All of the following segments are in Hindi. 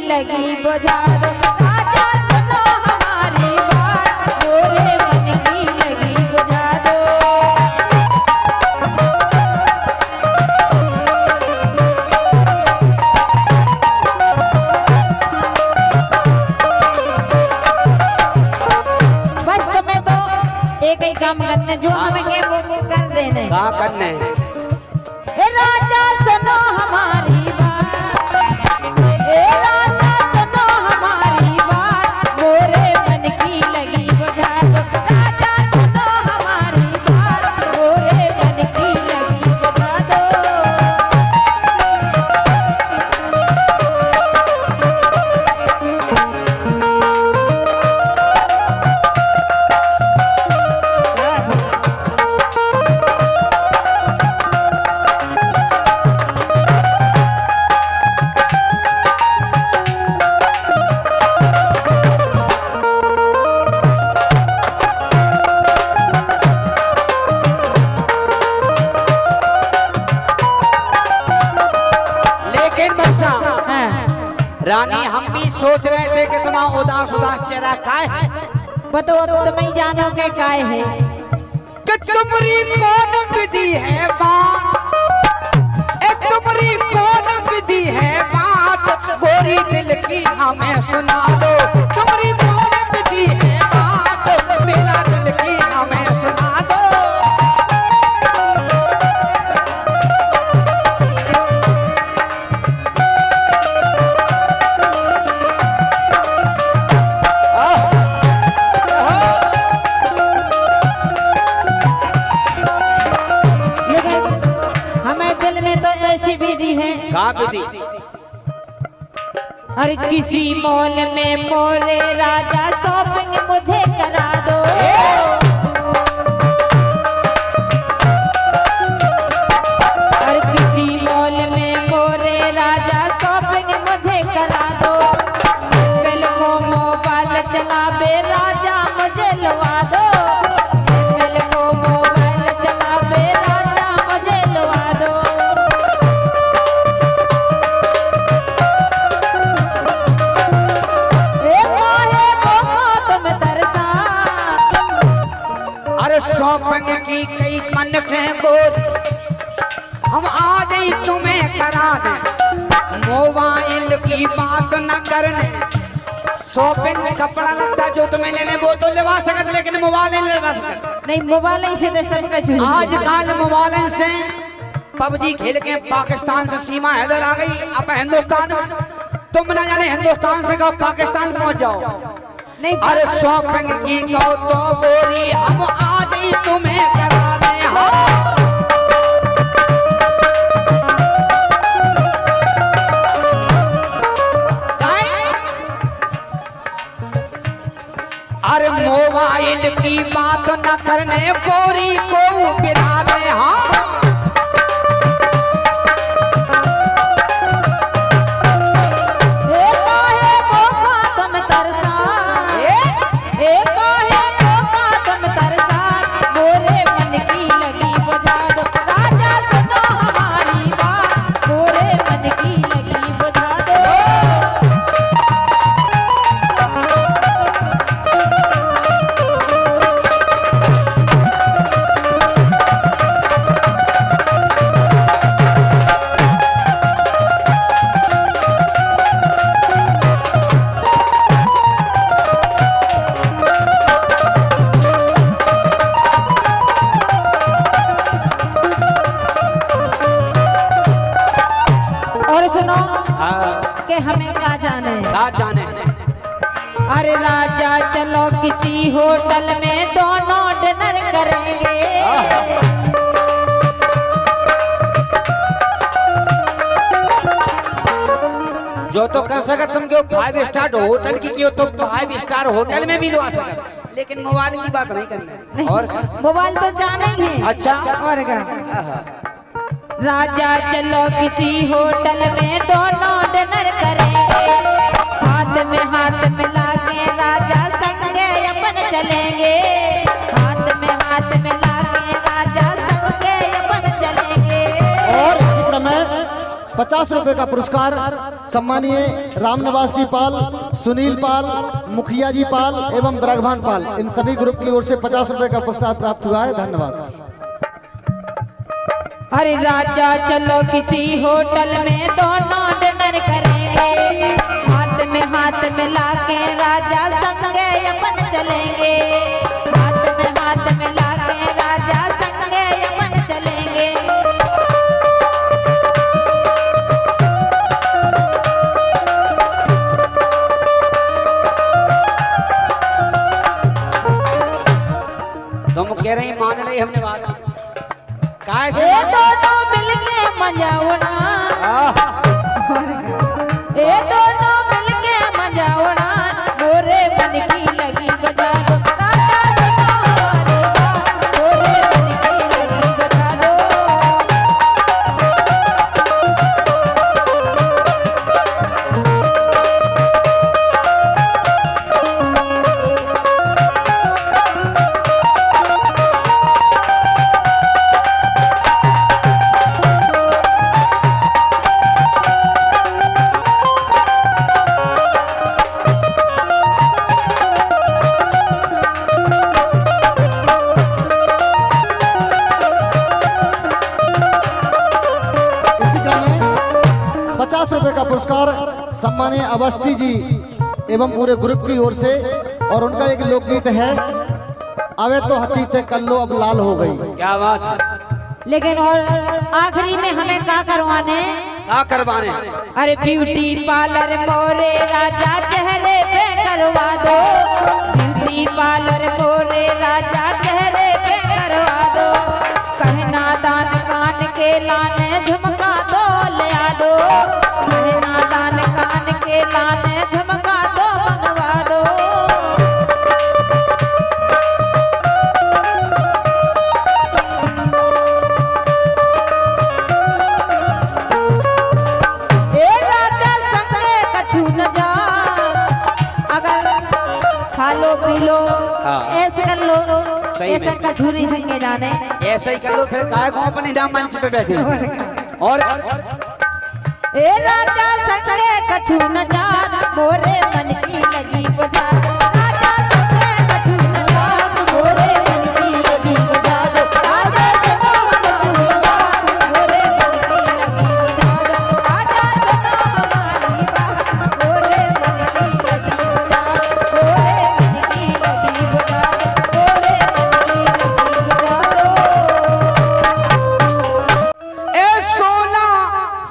लगी बुझा दो राजा सुनो हमारी बात गोरे मन की लगी बुझा दो। बस तुम्हें तो एक ही काम करने जो हमें के वो कर देने क्या करने राजा सुनो हमारी बात राजा सुनो हमारी बात गोरे मन की लगी बुझा दो राजा सुनो हमारी बात गोरे मन की लगी बुझा दो। रानी हम भी सोच रहे थे कि तुम उदास उदास चेहरा काय है बताओ अब तुम ही जानो के काय है कि तुम्हारी कौन विधि है बात तुम्हारी कौन विधि है बात गोरी दिल की हमें सुना दो तुम्हारी कौन विधि है बात मेरा दिल की हमें सुना दो। अरे किसी मॉल में मोरे राजा शॉपिंग मुझे करा दो अरे किसी मॉल में मोरे राजा शॉपिंग मुझे करा दो बिल को मोबाइल चलावे राजा मुझे लवा दो बिल को मोबाइल चलावे राजा मुझे लवा दो। शॉपिंग की कई कनखे गोर हम आज ही तुम्हें करा दें मोबाइल की बात न करने शॉपिंग कपड़ा लगता जो तुम्हें लेने वो तो लेवा सकते लेकिन मोबाइल नहीं लेवा सकते नहीं मोबाइल से तो सब कुछ आज कल मोबाइल से पबजी खेल के पाकिस्तान से सीमा हैदर आ गई अब हिंदुस्तान में तुम ना जाने हिंदुस्तान से कहो पाकिस्तान पहुंच जाओ नहीं अरे शॉपिंग की कहो तो गोरी हम आज ही तुम्हें करा दे अरे मोबाइल की बात न करने गोरी को बिना दे हाँ हमें क्या जाने अरे राजा चलो किसी होटल में दोनों डिनर करेंगे जो तो कर सके तुम क्यों 5 स्टार होटल की क्यों तो 5 स्टार होटल में भी लगा सके लेकिन मोबाइल की बात नहीं करनी और मोबाइल तो जाना ही है। अच्छा और क्या राजा चलो किसी होटल में दोनों डिनर करेंगे हाथ में हाथ मिला के राजा संगे अपन चलेंगे हाथ में मिला के राजा संगे अपन चलेंगे। और इसी क्रम में 50 रुपए का पुरस्कार सम्मानीय रामनिवास जी पाल, सुनील पाल, मुखिया जी पाल एवं ब्रघवान पाल, इन सभी ग्रुप की ओर से 50 रुपए का पुरस्कार प्राप्त हुआ है। धन्यवाद। अरे राजा चलो किसी होटल में दोनों डिनर करेंगे, हाथ में लाके राजा संगे यमन चलेंगे, हाथ में लाके राजा संगे यमन चलेंगे। तुम कह रही मान रही हमने बात ये दोनों मिलके मजा उड़ा, ये दोनों मिलके मजा उड़ा, मोरे मन की लगी बजा दो राजा सुनो हमारी बात, मोरे मन की लगी बजा दो। पुरस्कार सम्मानीय अवस्थी जी एवं पूरे ग्रुप की ओर से, और उनका एक लोकगीत है, अवे तो हतीते कल्लो अब लाल हो गई। क्या बात है। लेकिन और आखिरी में हमें क्या करवाने, क्या करवाने? अरे ब्यूटी पार्लर मोरे राजा चेहरे पे करवा दो, ब्यूटी पार्लर मोरे राजा चेहरे पे करवा दो, कहना दान कान के लाने झुमका दो ले आ दो, कहना दान कान के लाने झुमका दो मंगवा दो। ए राजा संगे कछु न जा, अगर खा लो पी लो ऐसे कर लो, ऐसा कछु नहीं संगे जाने, ऐसा ही कर लो, फिर काय को अपने नाम मंच पे बैठे। और ए राजा संगे कछु न जान, मोरे मन की लगी बुझा दो, राजा संगे कछु न जान, मोरे मन की लगी बुझा दो, राजा सुनो कछु न जान, मोरे मन की लगी बुझा दो, राजा सुनो हमारी बात, मोरे मन की लगी बुझा दो, मोरे मन की लगी बुझा दो, मोरे मन की लगी बुझा दो। ए 16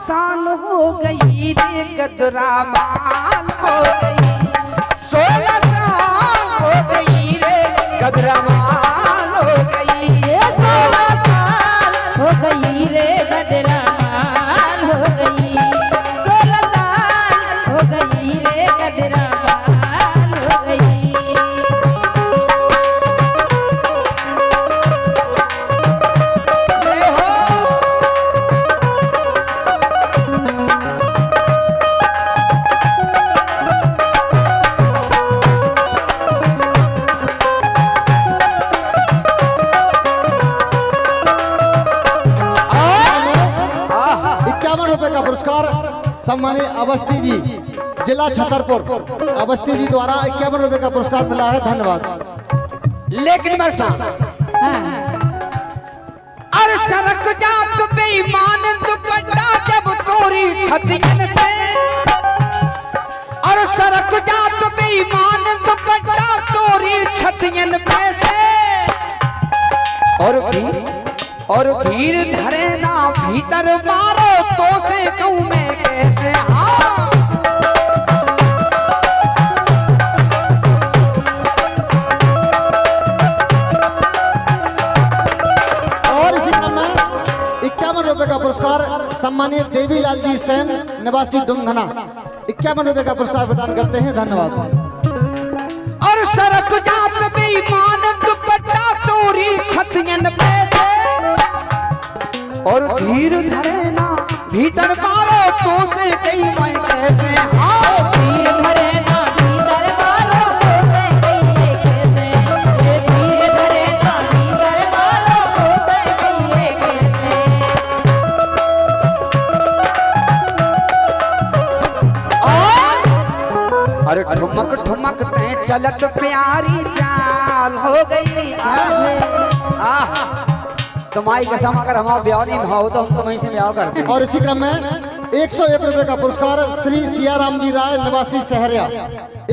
साल हो गई रे गदरा माल हो गई, 16 साल हो गई रे गदरा माल हो गई, ये 16 साल हो गई रे गदरा माल हो गई, 16 साल हो गई रे गदरा माल हो गई। पुरस्कार सम्मानीय अवस्थी जी जिला छतरपुर, अवस्थी जी द्वारा 51 रुपए का पुरस्कार मिला है। धन्यवाद। लेकिन मरसा अरे सरक जात बेईमान दुपट्टा जब तोरी छतियन से, और सरक जात बेईमान दुपट्टा तोरी छतियन पे से, और धीर धरे ना भीतर मारो तो से कहूं मैं कैसे। हाँ और इसी क्रम में 51 रुपए का पुरस्कार सम्मानीय देवीलाल जी सेन निवासी डुंगना 51 रुपए का पुरस्कार प्रदान करते हैं। धन्यवाद। और सरक जात बेईमान दुपट्टा तोरी छतियन पे से, और धीर धरे ना भीतर मारो तो से कई मैं कैसे। हाँ धीर धरे ना भीतर मारो तो से कहिए कैसे, ये धीर धरे ना भीतर मारो तो से कहिए कैसे। अरे ठुमक ठुमक ते चलत प्यारी चाल हो गई। आहा तुम्हारी कसम अगर हमारा ब्याह नहीं भाव तो हम तो वहीं से ब्याह करते। और इसी क्रम में 101 रुपए का पुरस्कार श्री सियाराम जी राय निवासी सहरिया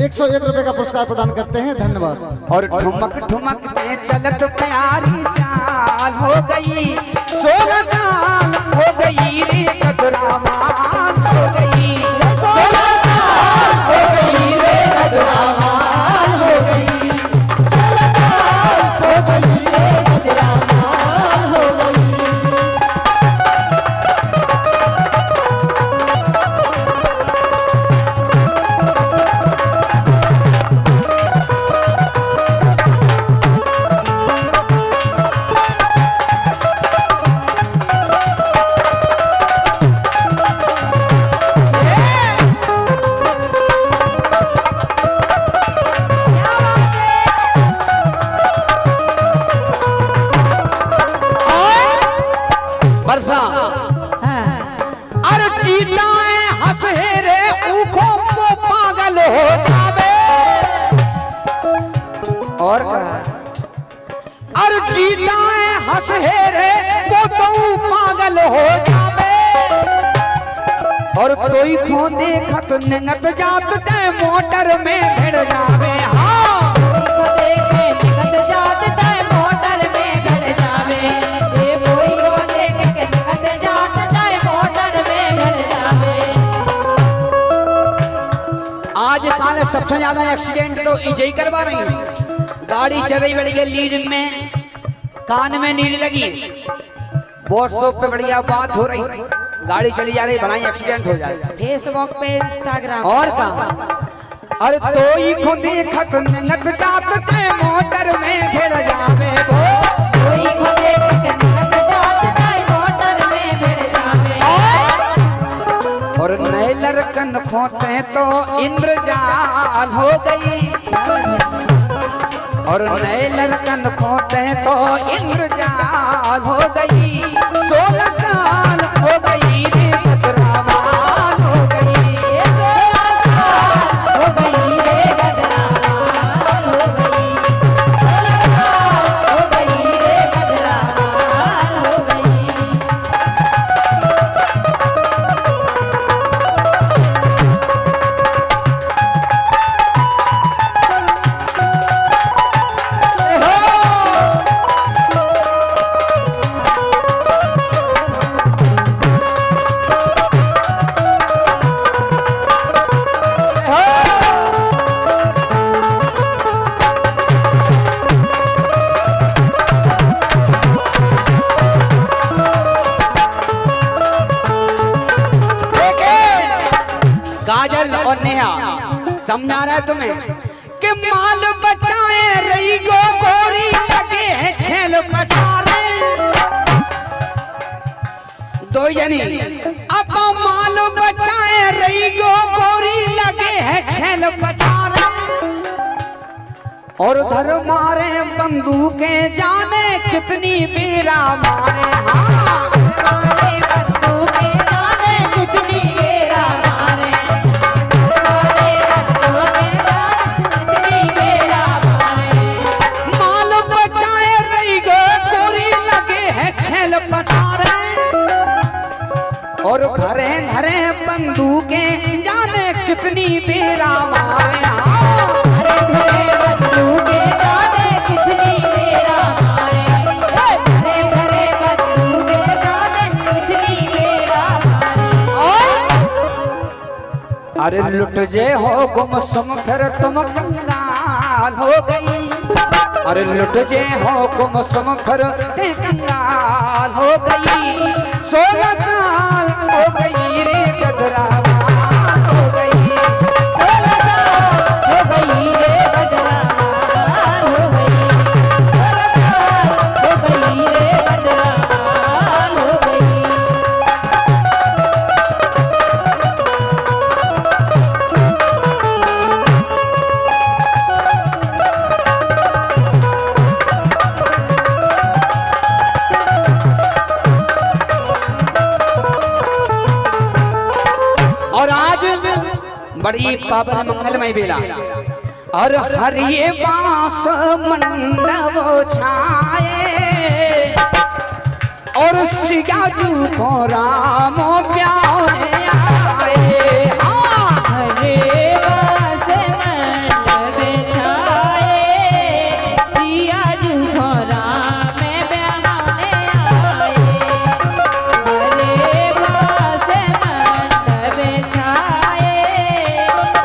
101 रुपए का पुरस्कार प्रदान करते हैं। धन्यवाद। और ठुमक ठुमक ते चलत प्यारी चाल हो गई 16 साल हो गई रे कदरामान हो गई 16 साल हो गई रे कदरामान हो गई 16 साल हो गई रे कदरामान हो गई। बरसा अरे चीताएं हंसे रे ऊखों को पागल हो जावे। और अरे चीताएं हंसे रे वो तो पागल हो जावे। और तोई खो देखत नंगत जात चाहे मोटर में भिड़ जावे। हाँ आज काल सबसे ज्यादा एक्सीडेंट तो इजई करवा रही है। गाड़ी चल रही बढ़िया लीड में कान में नीड लगी व्हाट्सएप पे बढ़िया बात हो रही गाड़ी चली जा रही बनाई एक्सीडेंट हो जाए फेसबुक पे इंस्टाग्राम और कहा। अरे तो ही खुद देखत नंगत जात चाहे मोटर में भिड़ जावे वो कोई को देख के निकल जात जाए मोटर में भिड़ जावे। और नए लड़कन खोते तो इंद्रजाल हो गई। और नए लड़कन खोते तो इंद्रजाल हो गई 16 साल हो गई रे कदरामान हो गई 16 साल हो गई रे कदरामान हो गई 16 साल हो गई रे कदरामान हो गई। काजल और नेहा समझा रहा है तुम्हें कि माल बचाए रही गो गोरी लगे है छेल बचारे दो जनी अब माल बचाए रही गो गोरी लगे है छेल बचारे। और उधर मारे बंदूकें जाने कितनी बेरा मारे। हाँ मारे बंदूकें जाने कितनी बेरा मारे मारे बंदूकें जाने कितनी बेरा मारे। माल बचाए रही गो गोरी लगे है छेल बचारे। और घरे घरे बंदूकें जाने कितनी बेरा मारे। अरे घरे बंदूकें जाने कितनी बेरा मारे अरे घरे बंदूकें जाने कितनी बेरा मारे। अरे लुट जे हो गुम सुम फिर तुम कंगाल हो गई। अरे लुट जे हो गुम सुम फिर ते कंगाल हो गई 16 साल हो गई रे कदरामान हो गई 16 साल हो गई रे कदरामान हो गई 16 साल हो गई रे कदरामान हो गई। पावन मंगलमय बेला और हरिये बांस मंडप छाए और सियाजू को राम प्यारे आए। हरे बास मंडप छाए सियाजू को राम प्यारे आए। हरे बास मंडप छाए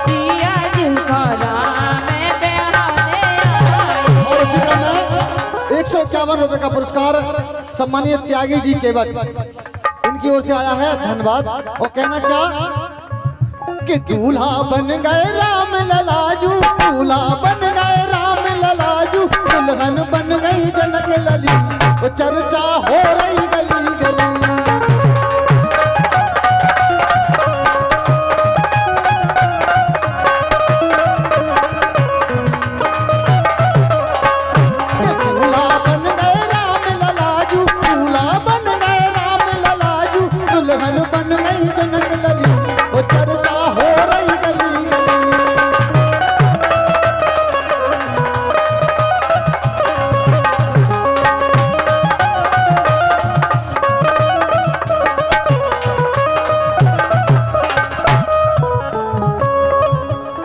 सियाजू को राम प्यारे आए। और इसी क्रम में 151 रुपए का पुरस्कार सम्मानीय त्यागी जी केवट इनकी ओर से आया है, धन्यवाद। और कहना क्या कि दूल्हा बन गए राम ललाजू, दूल्हा बन गए राम ललाजू, दुल्हन बन गई जनक लली, वो चर्चा हो रही गली गली।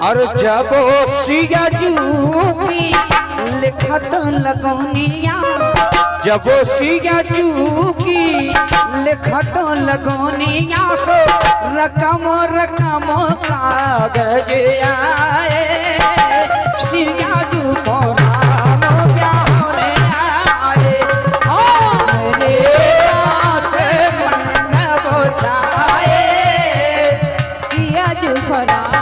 और जब सियाजू की लिखत लगोनिया, जब सियाजू की लिखत लगोनिया सो रकम रकम कागज आए। सियाजू को राम प्यारे आए। हरे बास मंडप छाए सियाजू को राम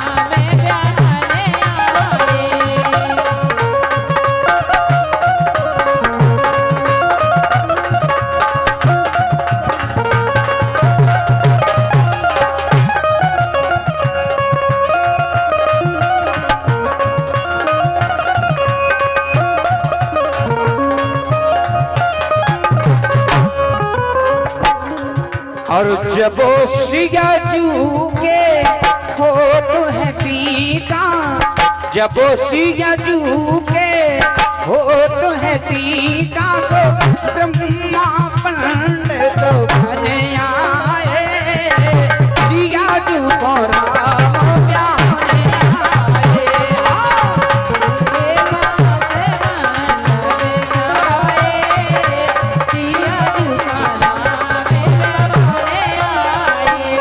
और जब सियाजू के हो तो है टीका, जब सियाजू के हो तो है टीका सो ब्रह्मा पंडित बने आए। सियाजू को राम प्यारे आए।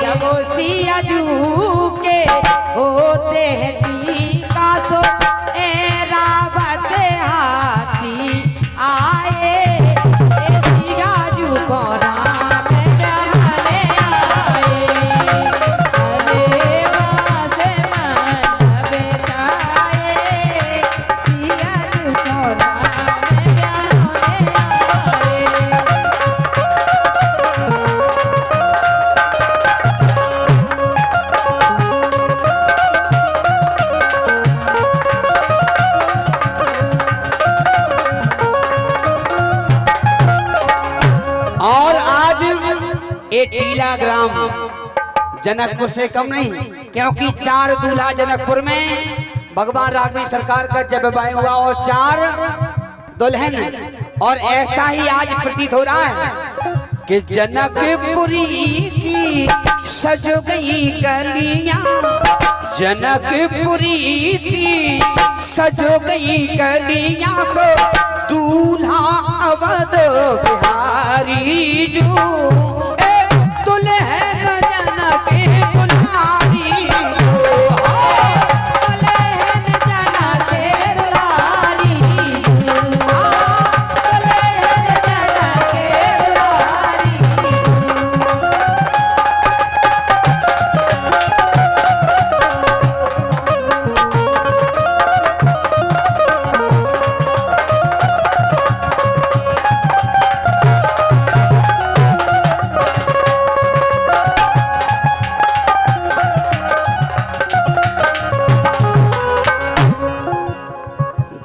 जब सियाजू के होते हैं टीका सो ए रावत हाथी आए। सियाजू को राम प्यारे आए। हरे बास मंडप छाए सियाजू को राम प्यारे आए। और आज ये टीला ग्राम जनकपुर से कम नहीं, क्योंकि 4 दूल्हा जनकपुर में भगवान राघवेंद्र सरकार का जब विवाह हुआ और 4 दुल्हन, और ऐसा ही आज प्रतीत हो रहा है कि जनकपुरी की सज गई गलियां, जनकपुरी की सज गई गलियां सो दूल्हा अवध बिहारी जू दुल्हन जनक दुल्हारी जू। दुल्हन जनक दुल्हारी जू, दुल्हन जनक दुल्हारी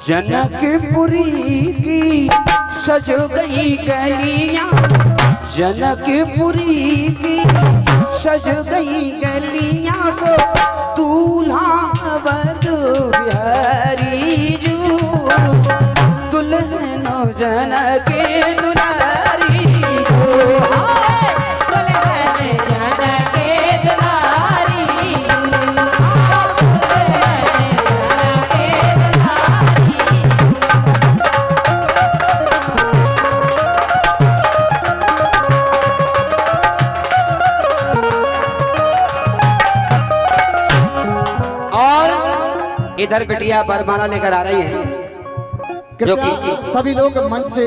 जनकपुरी की सज गई गलियां, जनकपुरी की सज गई गलियां सो दूल्हा वधू बिहारी जू दुल्हनो जन के दुलारी जू दुल्हन जन के दुलारी इधर बिटिया बरमाला लेकर आ रही है जो कृपया कि सभी लोग मंच से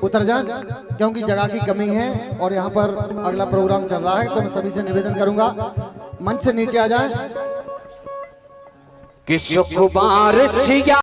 उतर जाएं क्योंकि जगह की कमी है और यहाँ पर अगला प्रोग्राम चल रहा है, तो मैं सभी से निवेदन करूंगा मंच से नीचे आ जाएं। कि सुकुमार सिया